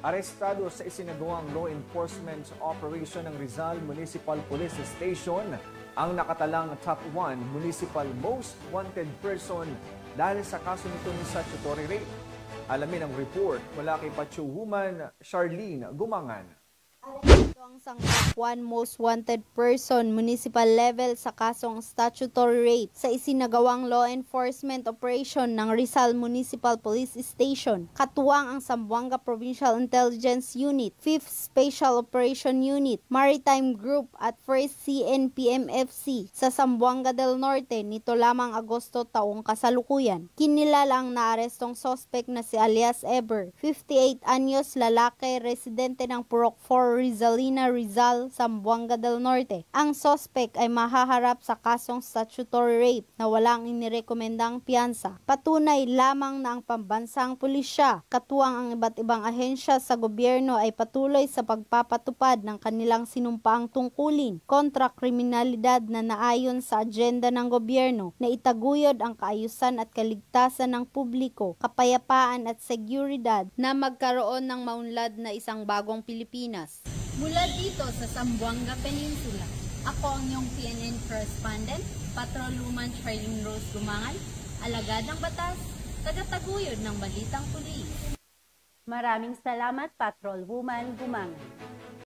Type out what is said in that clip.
Arestado sa isinagawang law enforcement operation ng Rizal Municipal Police Station ang nakatalang top 1 municipal most wanted person dahil sa kaso nito ng statutory rape. Alamin ang report mula kay Pachuhuman Charlene Gumangan. Ito ang sangkakwan most wanted person municipal level sa kasong statutory rape sa isinagawang law enforcement operation ng Rizal Municipal Police Station. Katuwang ang Zamboanga Provincial Intelligence Unit, 5th Special Operation Unit, Maritime Group at 1st CNPMFC sa Zamboanga del Norte nito lamang Agosto taong kasalukuyan. Kinilala ang naarestong suspect na si alias Eber, 58 anyos, lalaki, residente ng Purok 4 Rizalina, Rizal, Zamboanga del Norte. Ang suspect ay mahaharap sa kasong statutory rape na walang inirekomendang piyansa. Patunay lamang na ang pambansang pulisya, katuwang ang iba't ibang ahensya sa gobyerno ay patuloy sa pagpapatupad ng kanilang sinumpaang tungkulin kontra kriminalidad na naayon sa agenda ng gobyerno na itaguyod ang kaayusan at kaligtasan ng publiko, kapayapaan at seguridad na magkaroon ng maunlad na isang bagong Pilipinas. Mula dito sa Zamboanga Peninsula, ako ang iyong PNN correspondent, Patrolwoman Charlene Rose Gumangan, alagad ng batas, tagataguyod ng balitang pulis. Maraming salamat, Patrolwoman Gumangan.